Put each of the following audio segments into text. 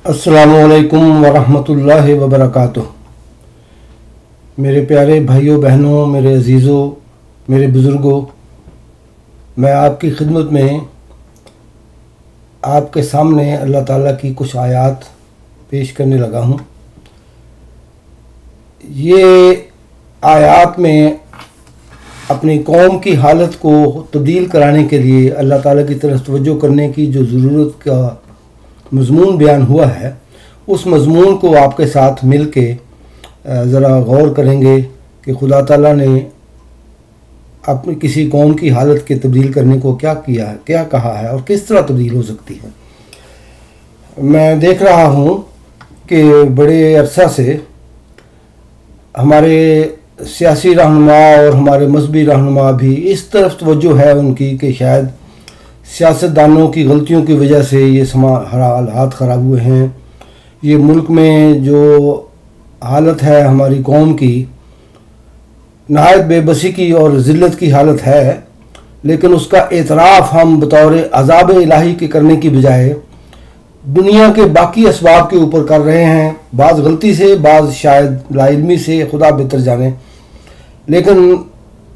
अस्सलामुअलैकुम वरहमतुल्लाहि वबरकातुह। मेरे प्यारे भाइयों बहनों, मेरे अजीज़ों, मेरे बुज़ुर्गों, मैं आपकी खिदमत में आपके सामने अल्लाह ताला की कुछ आयात पेश करने लगा हूँ। ये आयात में अपनी कौम की हालत को तब्दील कराने के लिए अल्लाह ताला की तरफ तवज्जो करने की जो ज़रूरत का मज़मून बयान हुआ है, उस मज़मून को आपके साथ मिल के ज़रा गौर करेंगे कि खुदा ताला ने अपनी किसी कौम की हालत के तब्दील करने को क्या किया है, क्या कहा है और किस तरह तब्दील हो सकती है। मैं देख रहा हूँ कि बड़े अरसा से हमारे सियासी रहनुमा और हमारे मजहबी रहनुमा भी इस तरफ तवज्जो है उनकी कि शायद सियासतदानों की गलतियों की वजह से ये हालात ख़राब हुए हैं। ये मुल्क में जो हालत है हमारी कौम की, नहायत बेबसी की और ज़िल्लत की हालत है, लेकिन उसका एतराफ़ हम बतौर अज़ाब इलाही के करने की बजाय दुनिया के बाकी असबाब के ऊपर कर रहे हैं। बाज़ गलती से, बाज़ शायद लाइल्मी से, खुदा बेहतर जाने। लेकिन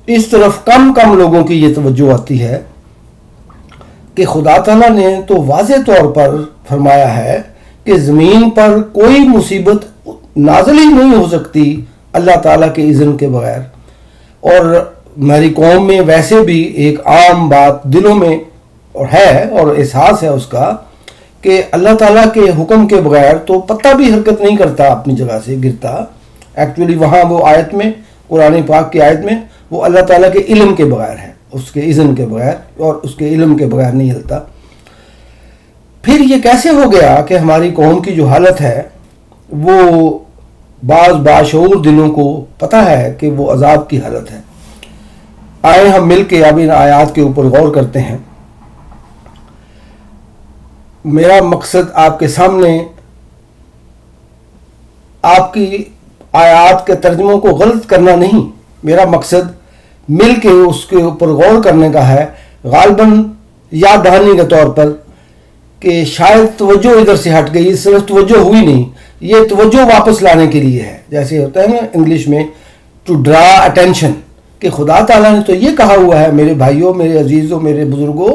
इस तरफ कम लोगों की ये तवज्जो आती है कि खुदा ताला ने तो वाज़े तौर पर फरमाया है कि ज़मीन पर कोई मुसीबत नाज़िल ही नहीं हो सकती अल्लाह ताला के इज़्न के बगैर। और हमारी कौम में वैसे भी एक आम बात दिलों में और है और एहसास है उसका कि अल्लाह ताला के हुक्म के बगैर तो पत्ता भी हरकत नहीं करता, अपनी जगह से गिरता। एक्चुअली वहाँ वो आयत में, कुरान पाक की आयत में, वो अल्लाह ताला के इल्म के बगैर है, उसके इज़्न के बगैर और उसके इल्म के बगैर नहीं हिलता। फिर ये कैसे हो गया कि हमारी कौम की जो हालत है वो बाज़ बाशऊर दिलों को पता है कि वो अजाब की हालत है। आए हम मिल के अब इन आयात के ऊपर गौर करते हैं। मेरा मकसद आपके सामने आपकी आयात के तर्जुमों को गलत करना नहीं, मेरा मकसद मिल के उसके ऊपर गौर करने का है, गालबन याद दहानी के तौर पर कि शायद तवज्जो इधर से हट गई, सिर्फ तवज्जो हुई नहीं, ये तवज्जो वापस लाने के लिए है। जैसे होता है ना इंग्लिश में, टू ड्रा अटेंशन, कि खुदा ताला ने तो ये कहा हुआ है मेरे भाइयों, मेरे अजीज़ों, मेरे बुजुर्गों,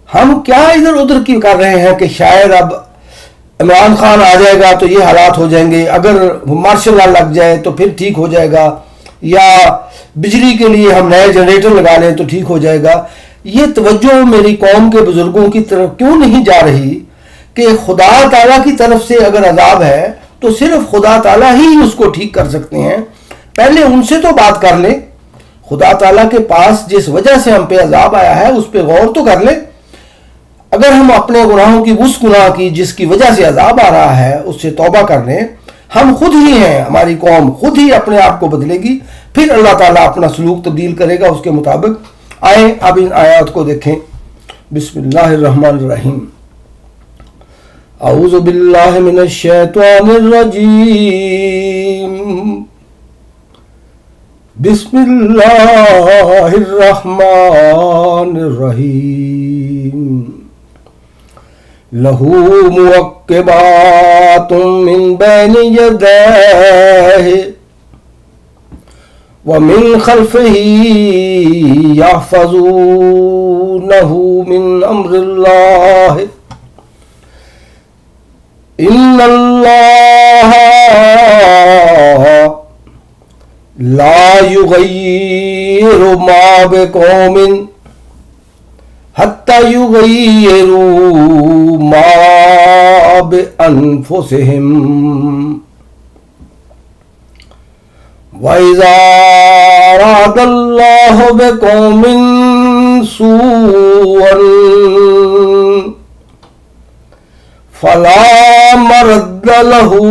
हम क्या इधर उधर की कर रहे हैं कि शायद अब इमरान खान आ जाएगा तो ये हालात हो जाएंगे, अगर मार्शल लॉ लग जाए तो फिर ठीक हो जाएगा, या बिजली के लिए हम नए जनरेटर लगा लें तो ठीक हो जाएगा। ये तवज्जो मेरी कौम के बुजुर्गों की तरफ क्यों नहीं जा रही कि खुदा ताला की तरफ से अगर अजाब है तो सिर्फ खुदा ताला ही उसको ठीक कर सकते हैं। पहले उनसे तो बात कर लें, खुदा ताला के पास जिस वजह से हम पे अजाब आया है उस पर गौर तो कर लें। अगर हम अपने गुनाहों की, उस गुनाह की जिसकी वजह से अजाब आ रहा है, उससे तौबा कर लें, हम खुद ही हैं, हमारी कौम खुद ही अपने आप को बदलेगी, फिर अल्लाह ताला अपना सलूक तब्दील करेगा उसके मुताबिक। आए अब इन आयात को देखें। बिस्मिल्लाहिर्रहमानिर्रहीम। औज़ु बिल्लाहि मिनश शैतानिर रजीम। बिस्मिल्लाहिर्रहमानिर्रहीम। लहू मुअक्क़िबातुम मिन बैनि यदैहि व मिन खल्फ़िही यहफ़ज़ूनहु मिन अम्रिल्लाह इन्नल्लाह ला युग़य्यिरु मा बिक़ौमिन हत्ता युग़य्यिरू मा बिअन्फुसिहिम व इज़ा अरादल्लाहु बिक़ौमिन सूअन फला मरद्द लहू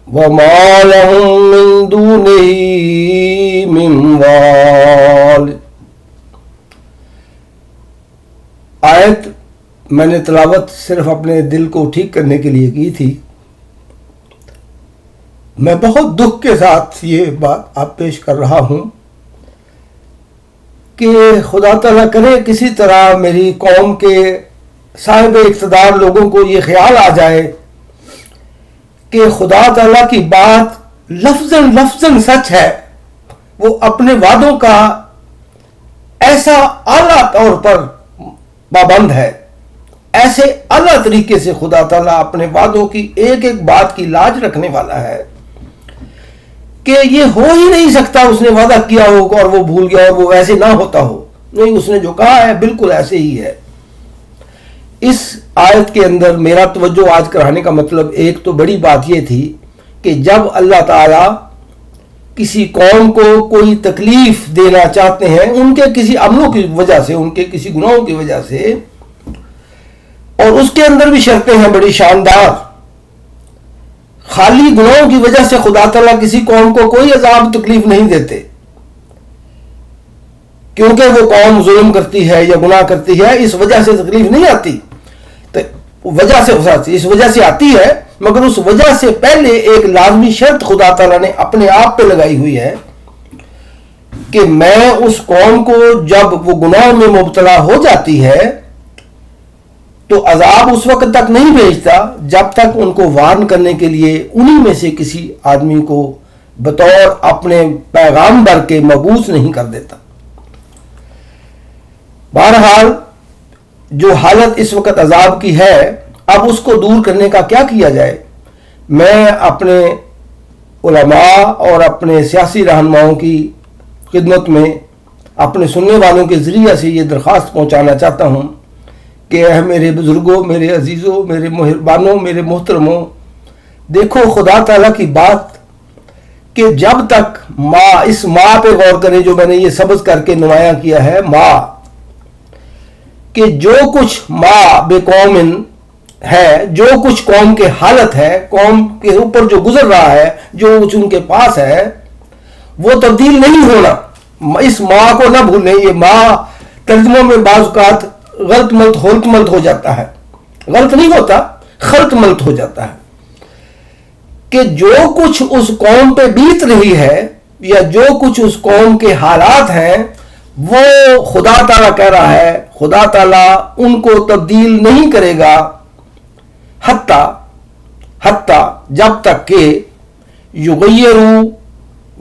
व मा लहुम मिन दूनिही मिन वाल। आयत मैंने तिलावत सिर्फ अपने दिल को ठीक करने के लिए की थी। मैं बहुत दुख के साथ ये बात आप पेश कर रहा हूँ कि खुदा ताला करे किसी तरह मेरी कौम के صاحب اقتدار لوگوں کو یہ خیال آ جائے کہ خدا تعالیٰ کی بات لفظاً لفظاً سچ ہے، وہ اپنے وعدوں کا ایسا اعلیٰ طور پر پابند ہے، ایسے اعلیٰ طریقے سے خدا تعالیٰ اپنے وعدوں کی ایک ایک بات کی لاج رکھنے والا ہے کہ یہ ہو ہی نہیں سکتا اس نے وعدہ کیا ہو اور وہ بھول گیا اور وہ ویسے نہ ہوتا ہو. نہیں، اس نے جو کہا ہے بالکل ایسے ہی ہے. اس آیت کے اندر میرا توجہ آج کرانے کا مطلب ایک تو بڑی بات یہ تھی کہ جب اللہ تعالیٰ کسی قوم کو کوئی تکلیف دینا چاہتے ہیں ان کے کسی عملوں کی وجہ سے، ان کے کسی گناہوں کی وجہ سے، اور اس کے اندر بھی شرطیں ہیں بڑی شاندار. خالی گناہوں کی وجہ سے خدا تعالیٰ کسی قوم کو کوئی عذاب تکلیف نہیں دیتے کیونکہ وہ قوم ظلم کرتی ہے یا گناہ کرتی ہے، اس وجہ سے تکلیف نہیں آتی. وجہ سے اس وجہ سے آتی ہے، مگر اس وجہ سے پہلے ایک لازمی شرط خدا تعالیٰ نے اپنے آپ پہ لگائی ہوئی ہے کہ میں اس قوم کو جب وہ گناہ میں مبتلا ہو جاتی ہے تو عذاب اس وقت تک نہیں بھیجتا جب تک ان کو وارن کرنے کے لیے انہی میں سے کسی آدمی کو بطور اپنے پیغامبر کے مبعوث نہیں کر دیتا. بہرحال جو حالت اس وقت عذاب کی ہے، اب اس کو دور کرنے کا کیا کیا جائے. میں اپنے علماء اور اپنے سیاسی رہنماؤں کی خدمت میں اپنے سننے والوں کے ذریعے سے یہ درخواست پہنچانا چاہتا ہوں کہ اے میرے بزرگوں، میرے عزیزوں، میرے مہربانوں، میرے محترموں، دیکھو خدا تعالیٰ کی بات کہ جب تک ماں، اس ماں پہ غور کریں جو میں نے یہ سبز کر کے نمایاں کیا ہے، ماں، کہ جو کچھ ماں بے قومن ہے، جو کچھ قوم کے حالت ہے، قوم کے اوپر جو گزر رہا ہے، جو کچھ ان کے پاس ہے، وہ تبدیل نہیں ہونا. اس ماں کو نہ بھولیں. یہ ماں ترجموں میں بعض اوقات غلط ملت ہولت ملت ہو جاتا ہے، غلط نہیں ہوتا، خلط ملت ہو جاتا ہے کہ جو کچھ اس قوم پہ بیت رہی ہے یا جو کچھ اس قوم کے حالات ہیں وہ خدا تعالیٰ کہہ رہا ہے خدا تعالیٰ ان کو تبدیل نہیں کرے گا حتیٰ جب تک کہ یغیروا،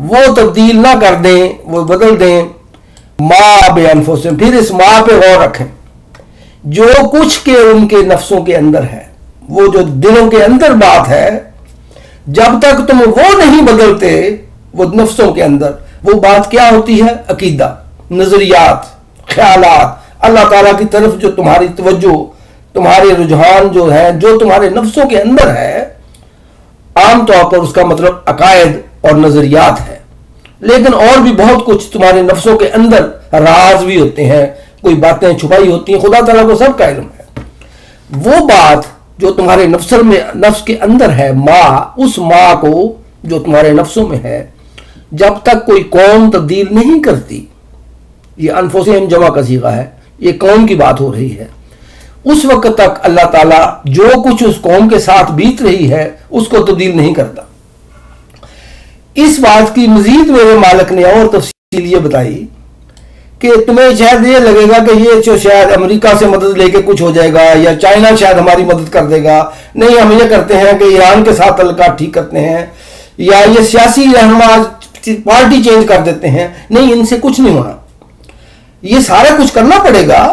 وہ تبدیل نہ کر دیں، وہ بدل دیں، ما بانفسہم. پھر اس ماں پہ غور رکھیں، جو کچھ کے ان کے نفسوں کے اندر ہے، وہ جو دلوں کے اندر بات ہے، جب تک تم وہ نہیں بدلتے، وہ نفسوں کے اندر وہ بات کیا ہوتی ہے؟ عقیدہ، نظریات، خیالات، اللہ تعالیٰ کی طرف جو تمہاری توجہ، تمہارے رجحان جو ہے، جو تمہارے نفسوں کے اندر ہے، عام طور پر اس کا مطلب عقائد اور نظریات ہے. لیکن اور بھی بہت کچھ تمہارے نفسوں کے اندر راز بھی ہوتے ہیں، کوئی باتیں چھپائی ہوتی ہیں، خدا تعالیٰ کو سب کا علم ہے. وہ بات جو تمہارے نفس کے اندر ہے، ماں، اس ماں کو جو تمہارے نفسوں میں ہے، جب تک کوئی قوم تبدیل نہیں کرتی، یہ انفسہم جمع کا صیغہ ہے، یہ قوم کی بات ہو رہی ہے، اس وقت تک اللہ تعالیٰ جو کچھ اس قوم کے ساتھ بیت رہی ہے اس کو تبدیل نہیں کرتا. اس بات کی مزید میرے مالک نے اور تفصیل یہ بتائی کہ تمہیں شاید یہ لگے گا کہ یہ جو شاید امریکہ سے مدد لے کے کچھ ہو جائے گا یا چائنا شاید ہماری مدد کر دے گا. نہیں، ہم یہ کرتے ہیں کہ ایران کے ساتھ تعلقات ٹھیک کرتے ہیں، یا یہ سیاسی رہنما پارٹی چینج کر دیتے ہیں. نہیں، ان سے کچھ نہیں ہونا. یہ سارا کچھ کرنا پڑے گا.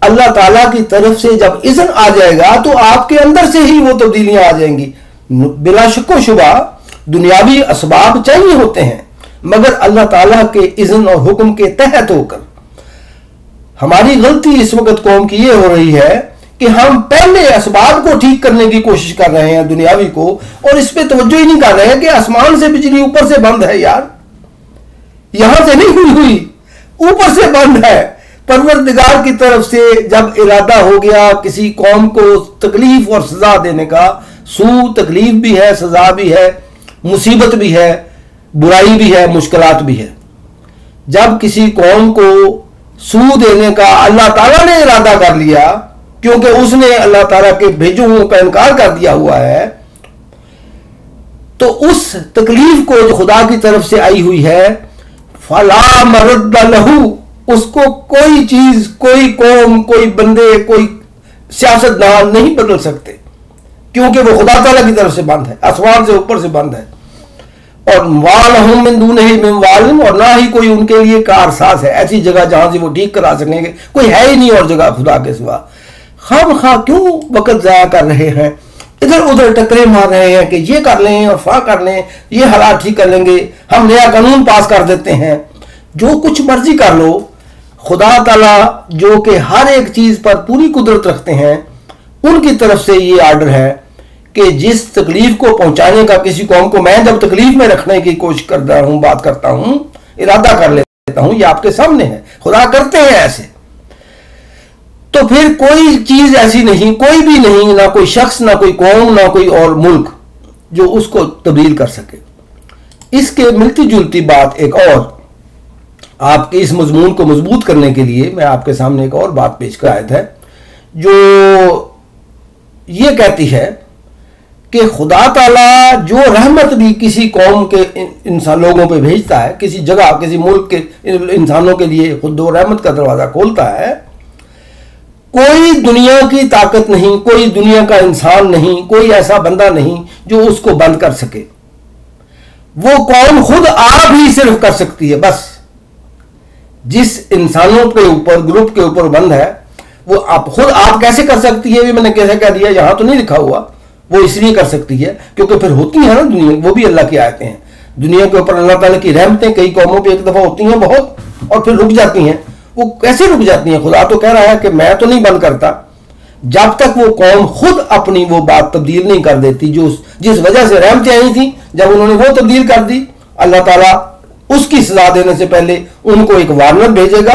اللہ تعالیٰ کی طرف سے جب اذن آ جائے گا تو آپ کے اندر سے ہی وہ تبدیلیاں آ جائیں گی. بلا شک و شبہ دنیاوی اسباب چاہیے ہوتے ہیں، مگر اللہ تعالیٰ کے اذن اور حکم کے تحت ہو کر. ہماری غلطی اس وقت قوم کی یہ ہو رہی ہے کہ ہم پہلے اسباب کو ٹھیک کرنے کی کوشش کر رہے ہیں، دنیاوی کو، اور اس پہ توجہ ہی نہیں کر رہے ہیں کہ آسمان سے بجلی اوپر سے بند ہے. یار، یہاں سے نہیں ہوئی، اوپر سے بند ہے. پروردگار کی طرف سے جب ارادہ ہو گیا کسی قوم کو تکلیف اور سزا دینے کا، تکلیف بھی ہے، سزا بھی ہے، مصیبت بھی ہے، برائی بھی ہے، مشکلات بھی ہے. جب کسی قوم کو دینے کا اللہ تعالیٰ نے ارادہ کر لیا، کیونکہ اس نے اللہ تعالیٰ کے بھیجے ہوئے کا انکار کر دیا ہوا ہے، تو اس تکلیف کو جو خدا کی طرف سے آئی ہوئی ہے، فلا مرد لہ، اس کو کوئی چیز، کوئی قوم، کوئی بندے، کوئی सियासतदान नहीं बदल सकते, क्योंकि वो खुदा ताला की तरफ से बंद है, आसमान से ऊपर से बंद है। और वालहुम मिन दूनिही मिन वालिन, और ना ही कोई उनके लिए कारसाज है, ऐसी जगह जहां से वो ठीक करा सकेंगे, कोई है ही नहीं और जगह खुदा के सिवा। खामखा क्यों वक्त ज़ाया कर रहे हैं, इधर उधर टकरे मार रहे हैं कि ये कर लें और फा कर लें, ये हालात ठीक कर लेंगे, हम नया कानून पास कर देते हैं। जो कुछ मर्जी कर लो, खुदा ताला जो कि हर एक चीज़ पर पूरी कुदरत रखते हैं, उनकी तरफ से ये आर्डर है कि जिस तकलीफ को पहुंचाने का किसी कौम को, मैं जब तकलीफ में रखने की कोशिश करता हूं, बात करता हूं, इरादा कर लेता हूं, ये आपके सामने है, खुदा करते हैं ऐसे, तो फिर कोई चीज ऐसी नहीं, कोई भी नहीं, ना कोई शख्स, ना कोई कौम, ना कोई और मुल्क जो उसको तब्दील कर सके। इसके मिलती जुलती बात एक और, आपके इस मजमून को मजबूत करने के लिए मैं आपके सामने एक और बात पेश कर आया था, जो ये कहती है कि खुदा ताला जो रहमत भी किसी कौम के इंसान लोगों पे भेजता है, किसी जगह किसी मुल्क के इंसानों के लिए खुद वो रहमत का दरवाज़ा खोलता है, कोई दुनिया की ताकत नहीं, कोई दुनिया का इंसान नहीं, कोई ऐसा बंदा नहीं जो उसको बंद कर सके। वो कौम खुद आप ही सिर्फ कर सकती है। बस जिस इंसानों के ऊपर, ग्रुप के ऊपर बंद है, वो आप खुद आप कैसे कर सकती है, ये मैंने कैसे कह दिया, यहां तो नहीं लिखा हुआ, वो इसलिए कर सकती है क्योंकि फिर होती है ना दुनिया, वो भी अल्लाह की आयतें हैं। दुनिया के ऊपर अल्लाह ताला की रहमतें कई कौमों पे एक दफा होती हैं बहुत, और फिर रुक जाती हैं। वो कैसे रुक जाती हैं? खुदा तो कह रहा है कि मैं तो नहीं बंद करता जब तक वो कौम खुद अपनी वो बात तब्दील नहीं कर देती, जो जिस वजह से रहमतें आई थी, जब उन्होंने वो तब्दील कर दी, अल्लाह ताला उसकी सजा देने से पहले उनको एक वार्नर भेजेगा,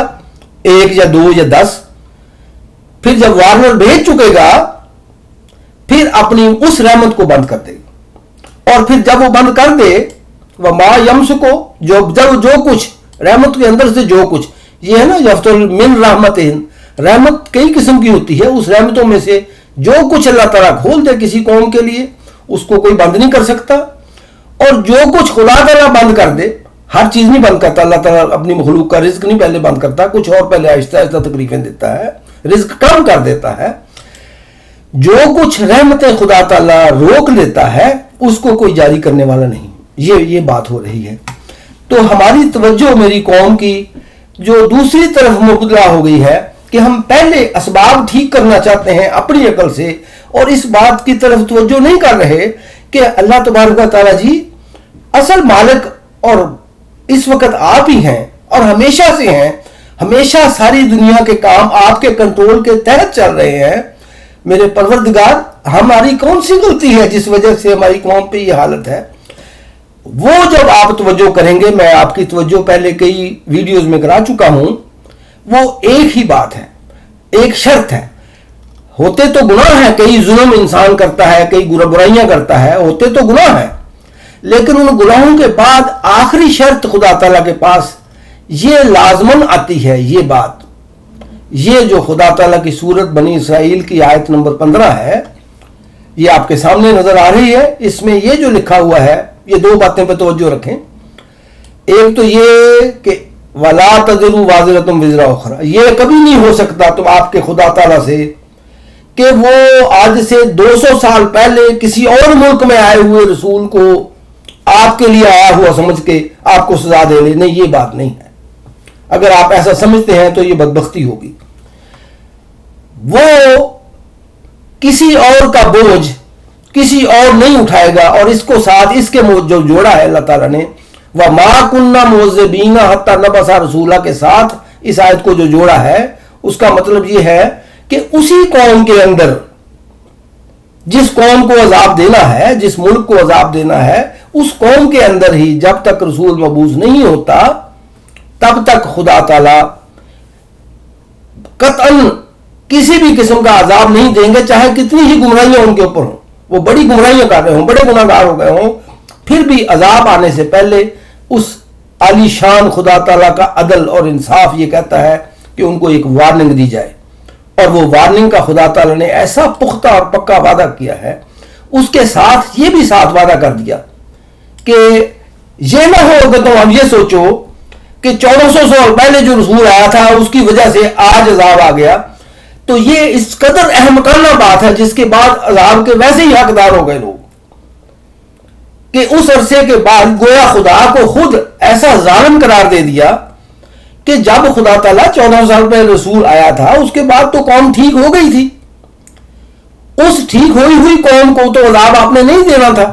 1 या 2 या 10। फिर जब वार्नर भेज चुकेगा, फिर अपनी उस रहमत को बंद कर देगा। और फिर जब वो बंद कर दे, वह मा यम्स को जो कुछ रहमत के अंदर से जो कुछ, ये है ना यफ्तुल मिन रहमतिन, रहमत कई किस्म की होती है, उस रहमतों में से जो कुछ अल्लाह ताला खोल दे किसी कौम के लिए, उसको कोई बंद नहीं कर सकता। और जो कुछ खुदा ताला बंद कर दे, हर चीज नहीं बंद करता अल्लाह ताला, अपनी मखलूक का रिज्क नहीं पहले बंद करता, कुछ और पहले आहिस्ता आहिस्ता तकलीफें देता है, रिज्क कम कर देता है। जो कुछ रहमतें खुदा ताला रोक लेता है, उसको कोई जारी करने वाला नहीं। ये बात हो रही है। तो हमारी तवज्जो मेरी कौम की जो दूसरी तरफ मुबतला हो गई है कि हम पहले असबाब ठीक करना चाहते हैं अपनी अकल से, और इस बात की तरफ तवज्जो नहीं कर रहे कि अल्लाह तबारक व तआला जी असल मालिक और इस वक्त आप ही हैं और हमेशा से हैं, हमेशा सारी दुनिया के काम आपके कंट्रोल के तहत चल रहे हैं। मेरे परवरदिगार, हमारी कौन सी गलती है जिस वजह से हमारी कौम पे ये हालत है? वो जब आप तवज्जो करेंगे, मैं आपकी तवज्जो पहले कई वीडियोस में करा चुका हूं, वो एक ही बात है, एक शर्त है। होते तो गुनाह है, कई जुल्म इंसान करता है, कई बुराइयां करता है, होते तो गुनाह है, लेकिन उन गुनाहों के बाद आखिरी शर्त खुदा ताला के पास ये लाजमन आती है, ये बात, ये जो खुदा ताला की सूरत बनी इसराइल की आयत नंबर 15 है, ये आपके सामने नजर आ रही है। इसमें ये जो लिखा हुआ है, ये 2 बातें पर तवज्जो रखें। एक तो ये कि वला तज़िरु वाज़िरतुम विज़रा उख़रा, ये कभी नहीं हो सकता तुम आपके खुदा ताला से कि वो आज से 200 साल पहले किसी और मुल्क में आए हुए रसूल को आपके लिए आया हुआ समझ के आपको सजा दे ले। नहीं, ये बात नहीं है। अगर आप ऐसा समझते हैं तो ये बदबख्ती होगी। वो किसी और का बोझ किसी और नहीं उठाएगा, और इसको साथ इसके जो जोड़ा है अल्लाह ताला ने, वह मा कुन्ना मुअज़्ज़िबीना हत्ता नबअसा रसूला के साथ इस आयत को जो जोड़ा है, उसका मतलब यह है कि उसी कौम के अंदर जिस कौम को अजाब देना है, जिस मुल्क को अजाब देना है, उस कौम के अंदर ही जब तक रसूल मबूस नहीं होता, तब तक खुदा ताला कतअन किसी भी किस्म का अजाब नहीं देंगे, चाहे कितनी ही गुमराहियां उनके ऊपर हों, वो बड़ी गुमराहियां कर रहे हों, बड़े गुनाहगार हो गए हों, फिर भी अजाब आने से पहले उस आलीशान खुदा ताला का अदल और इंसाफ ये कहता है कि उनको एक वार्निंग दी जाए। और वो वार्निंग का खुदा ताला ने ऐसा पुख्ता और पक्का वादा किया है, उसके साथ ये भी साथ वादा कर दिया कि ये ना हो कि तुम अब ये सोचो कि 1400 साल पहले जो रसूल आया था उसकी वजह से आज अजाब आ गया। تو یہ اس قدر احمقانہ بات ہے جس کے بعد عذاب کے ویسے ہی حقدار ہو گئے لوگ، کہ اس عرصے کے بعد گویا خدا کو خود ایسا ظالم قرار دے دیا کہ جب خدا تعالیٰ 14 سال پہلے رسول آیا تھا اس کے بعد تو قوم ٹھیک ہو گئی تھی، اس ٹھیک ہوئی قوم کو تو عذاب آپ نے نہیں دینا تھا۔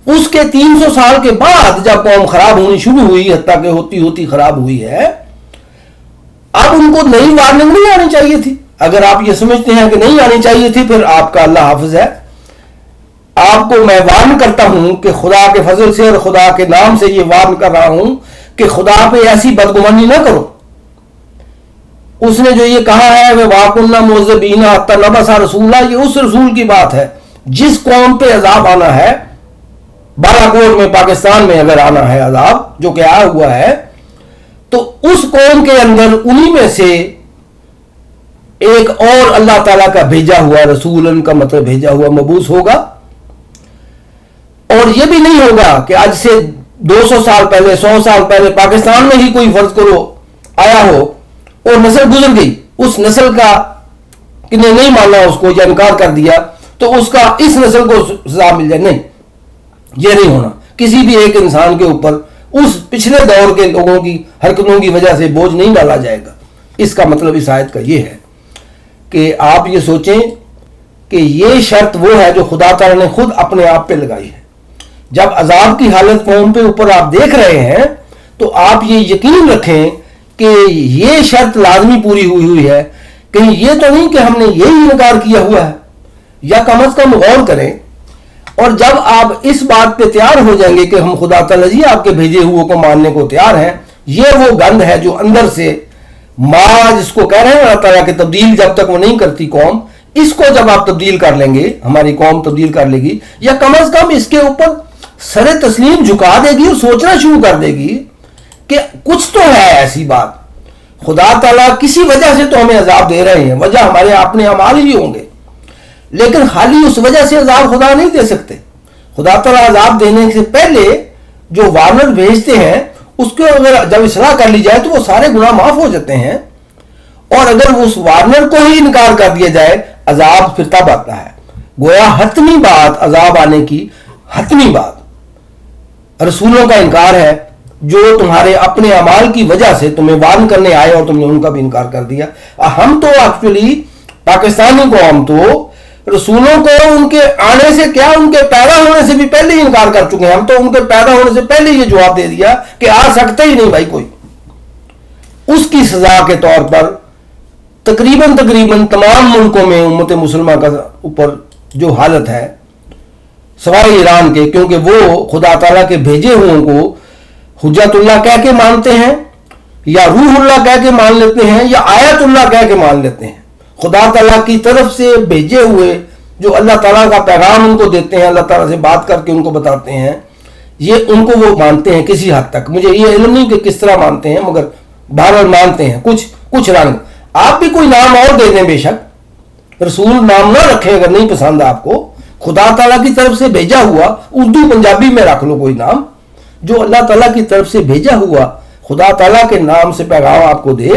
اس کے 300 سال کے بعد جب قوم خراب ہونی شروع ہوئی، حتیٰ کہ ہوتی ہوتی خراب ہوئی ہے، اب ان کو نئی وارننگ نہیں آنی چاہیے تھی۔ اگر آپ یہ سمجھتے ہیں کہ نہیں آنی چاہیے تھی، پھر آپ کا اللہ حافظ ہے۔ آپ کو میں وارن کرتا ہوں کہ خدا کے فضل سے اور خدا کے نام سے یہ وارن کر رہا ہوں کہ خدا پہ ایسی بدگمانی نہ کرو۔ اس نے جو یہ کہا ہے وَوَاقُنَّا مُعَذِّبِينَ حَتَّى نَبْعَثَ رَسُولًا، یہ اس رسول کی بات ہے جس قوم پہ عذاب آنا ہے، بالاکوٹ میں پاکستان میں اگر آنا ہے عذاب جو کہ آیا ہوا ہے، تو اس قوم کے اندر انہی میں سے ایک اور اللہ تعالیٰ کا بھیجا ہوا رسول، کا مطلب بھیجا ہوا مبعوث ہوگا۔ اور یہ بھی نہیں ہوگا کہ آج سے 200 سال پہلے 100 سال پہلے پاکستان میں ہی کوئی فرض کرو آیا ہو اور نسل گزر گئی، اس نسل کا کہ نے نہیں مانا اس کو یا انکار کر دیا تو اس کا اس نسل کو سزا مل جائے، نہیں، یہ نہیں ہونا۔ کسی بھی ایک انسان کے اوپر اس پچھلے دور کے لوگوں کی حرکتوں کی وجہ سے بوجھ نہیں ڈالا جائے گا۔ اس کا مطلب اس آیت کا یہ ہے کہ آپ یہ سوچیں کہ یہ شرط وہ ہے جو خدا تعالیٰ نے خود اپنے آپ پہ لگائی ہے۔ جب عذاب کی حالت قوم پہ اوپر آپ دیکھ رہے ہیں تو آپ یہ یقین رکھیں کہ یہ شرط لازمی پوری ہوئی ہے، کہیں یہ تو نہیں کہ ہم نے یہی انکار کیا ہوا ہے، یا کم از کم غور کریں۔ اور جب آپ اس بات پہ تیار ہو جائیں گے کہ ہم خدا تعالیٰ جی آپ کے بھیجے ہوئے کو ماننے کو تیار ہیں، یہ وہ گند ہے جو اندر سے جس کو کہہ رہے ہیں اللہ تعالیٰ کہ تبدیل جب تک وہ نہیں کرتی قوم، اس کو جب آپ تبدیل کر لیں گے، ہماری قوم تبدیل کر لے گی، یا کم از کم اس کے اوپر سر تسلیم جھکا دے گی اور سوچنا شروع کر دے گی کہ کچھ تو ہے ایسی بات، خدا تعالیٰ کسی وجہ سے تو ہمیں عذاب دے رہے ہیں، وجہ ہمارے اپنے اعمال ہی ہوں گے، لیکن خالی اس وجہ سے عذاب خدا نہیں دے سکتے۔ خدا تعالیٰ عذاب دینے سے پہلے جو وارنر بھیجتے ہیں اس کو اگر جب اصلاح کر لی جائے تو وہ سارے گناہ معاف ہو جاتے ہیں، اور اگر اس وارنر کو ہی انکار کر دیا جائے عذاب پھر تب آتا ہے۔ گویا حتمی بات عذاب آنے کی، حتمی بات رسولوں کا انکار ہے جو تمہارے اپنے اعمال کی وجہ سے تمہیں وارن کرنے آئے اور تم نے ان کا بھی انکار کر دیا۔ ہم تو ایکچولی پاکستانی قوم تو رسولوں کو ان کے آنے سے کیا، ان کے پیدا ہونے سے بھی پہلے ہی انکار کر چکے ہیں۔ ہم تو ان کے پیدا ہونے سے پہلے یہ جواب دے دیا کہ آ سکتا ہی نہیں بھائی کوئی۔ اس کی سزا کے طور پر تقریباً تمام ملکوں میں امت مسلمہ کا اوپر جو حالت ہے سوائے ایران کے، کیونکہ وہ خدا تعالیٰ کے بھیجے ہوئے کو حجت اللہ کہہ کے مانتے ہیں، یا روح اللہ کہہ کے مان لیتے ہیں، یا آیت اللہ کہہ کے مان لیتے ہیں۔ خدا تعالیٰ کی طرف سے بھیجے ہوئے جو اللہ تعالیٰ کا پیغام ان کو دیتے ہیں، اللہ تعالیٰ سے بات کر کے ان کو بتاتے ہیں، یہ ان کو وہ مانتے ہیں کسی حد تک۔ مجھے یہ علم نہیں کہ کس طرح مانتے ہیں، مگر بہرحال مانتے ہیں کچھ رنگ۔ آپ بھی کوئی نام اور دے دیں، بے شک رسول نام نہ رکھیں اگر نہیں پسند آپ کو، خدا تعالیٰ کی طرف سے بھیجا ہوا اردو پنجابی میں رکھ لو کوئی نام جو اللہ تعالیٰ کی طرف سے بھیجا ہوا خدا تعالیٰ کے نام سے پیغام آپ کو دے،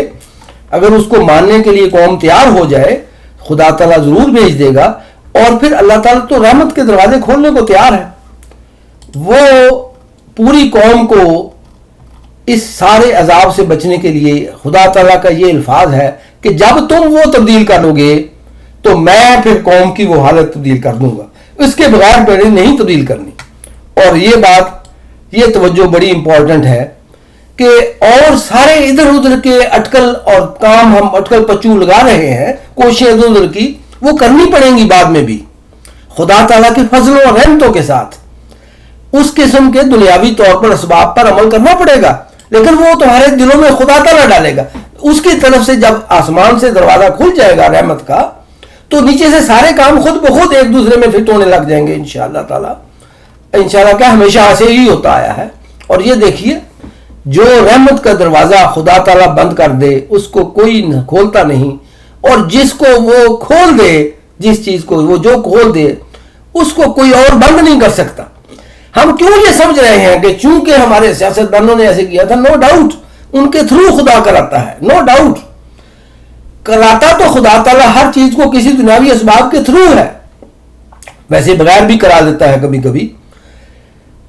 اگر اس کو ماننے کے لیے قوم تیار ہو جائے خدا تعالیٰ ضرور بھیج دے گا۔ اور پھر اللہ تعالیٰ تو رحمت کے دروازے کھولنے کو تیار ہے۔ وہ پوری قوم کو اس سارے عذاب سے بچنے کے لیے خدا تعالیٰ کا یہ الفاظ ہے کہ جب تم وہ تبدیل کرو گے تو میں پھر قوم کی وہ حالت تبدیل کر دوں گا، اس کے بغیر پہلے نہیں تبدیل کرنی۔ اور یہ بات، یہ توجہ بڑی امپورٹنٹ ہے کہ اور سارے ادھر ادھر کے اٹکل اور کام ہم اٹکل پچو لگا رہے ہیں، کوششیں ادھر ادھر کی وہ کرنی پڑیں گی بعد میں بھی خدا تعالیٰ کے فضلوں اور رحمتوں کے ساتھ۔ اس قسم کے دنیاوی طور پر اسباب پر عمل کرنا پڑے گا، لیکن وہ تمہارے دلوں میں خدا تعالیٰ ڈالے گا۔ اس کی طرف سے جب آسمان سے دروازہ کھل جائے گا رحمت کا تو نیچے سے سارے کام خود بخود ایک دوسرے میں فٹ ہونے لگ جائیں گے انشاءاللہ تعالیٰ۔ انشاءاللہ کیا ہمیشہ ایسے ہی ہوتا آیا ہے۔ اور یہ دیکھیے جو رحمت کا دروازہ خدا تعالیٰ بند کر دے اس کو کوئی کھولتا نہیں، اور جس کو وہ کھول دے، جس چیز کو وہ جو کھول دے اس کو کوئی اور بند نہیں کر سکتا۔ ہم کیوں یہ سمجھ رہے ہیں کہ چونکہ ہمارے سیاستدانوں نے ایسے کیا تھا، نو ڈاؤٹ ان کے تھرو خدا کراتا ہے، نو ڈاؤٹ कराता तो खुदा ताला हर चीज को किसी दुनियावी असबाब के थ्रू है, वैसे बगैर भी करा देता है कभी कभी,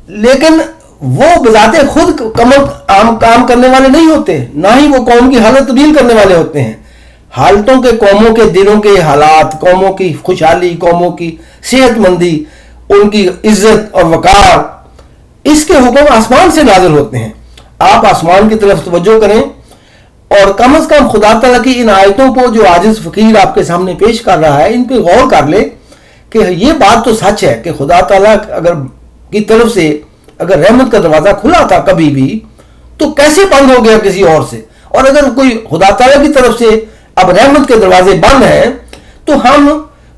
लेकिन वो बजाते खुद काम करने वाले नहीं होते, ना ही वो कौम की हालत तब्दील करने वाले होते हैं। हालतों के, कौमों के दिलों के हालात, कौमों की खुशहाली, कौमों की सेहतमंदी, उनकी इज्जत और वकार, इसके हुक्म आसमान से नाजिल होते हैं। आप आसमान की तरफ तवज्जो करें और कम अज कम खुदा ताला की इन आयतों को जो आजिज फकीर आपके सामने पेश कर रहा है, इन पे गौर कर ले कि ये बात तो सच है कि खुदा ताला अगर की तरफ से अगर रहमत का दरवाजा खुला था कभी भी, तो कैसे बंद हो गया किसी और से, और अगर कोई खुदा ताला की तरफ से अब रहमत के दरवाजे बंद हैं तो हम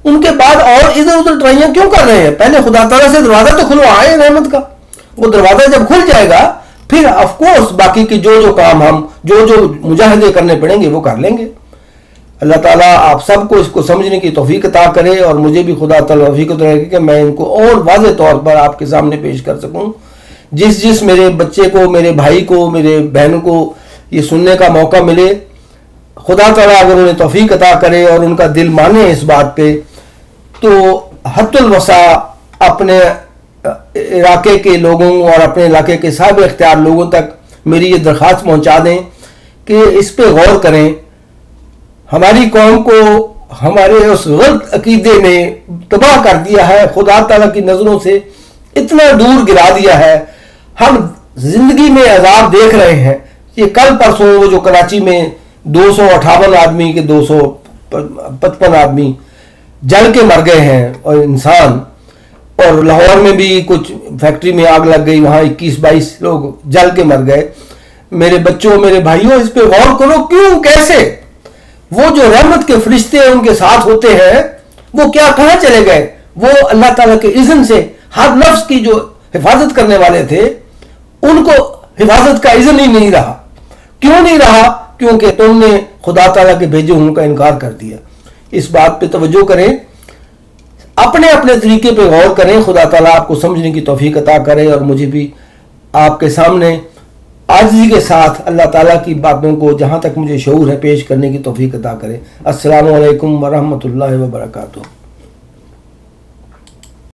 उनके बाद और इधर उधर ट्राइयां क्यों कर रहे हैं? पहले खुदा ताला से दरवाजा तो खुलवाए रहमत का, वो दरवाजा जब खुल जाएगा फिर ऑफ कोर्स बाकी के जो काम हम जो मुजाहिदे करने पड़ेंगे वो कर लेंगे। अल्लाह ताला आप सबको इसको समझने की तौफीक अता करे और मुझे भी खुदा ताला तौफीक अता करे कि मैं इनको और वाज़ेह तौर पर आपके सामने पेश कर सकूं। जिस मेरे बच्चे को, मेरे भाई को, मेरे बहन को ये सुनने का मौका मिले, खुदा ताला अगर उन्हें तौफीक अता करे और उनका दिल माने इस बात पे, तो हद्दुल वसा अपने इलाके के लोगों और अपने इलाके के साहब इख्तियार लोगों तक मेरी ये दरख्वास्त पहुंचा दें कि इस पे गौर करें। हमारी कौम को हमारे उस गलत अकीदे ने तबाह कर दिया है, खुदा ताला की नज़रों से इतना दूर गिरा दिया है। हम जिंदगी में अजाब देख रहे हैं। ये कल परसों वो जो कराची में 258 आदमी के 255 आदमी जल के मर गए हैं और इंसान, और लाहौर में भी कुछ फैक्ट्री में आग लग गई, वहां 21-22 लोग जल के मर गए। मेरे बच्चों, मेरे भाइयों, इस पे गौर करो क्यों, कैसे वो जो रहमत के फरिश्ते उनके साथ होते हैं वो क्या कहां चले गए? वो अल्लाह ताला के इज़्न से हर नफ्स की जो हिफाजत करने वाले थे उनको हिफाजत का इज़्न ही नहीं रहा। क्यों नहीं रहा? क्योंकि तुमने खुदा ताला के भेजे हुए का इनकार कर दिया। इस बात पे तवज्जो करें, अपने अपने तरीके पे गौर करें। खुदा ताला आपको समझने की तौफीक अता करे और मुझे भी आपके सामने आजिज़ी के साथ अल्लाह ताला की बातों को जहाँ तक मुझे शऊर है पेश करने की तौफीक अता करे। अस्सलामु अलैकुम व रहमतुल्लाहि व बरकातुहू।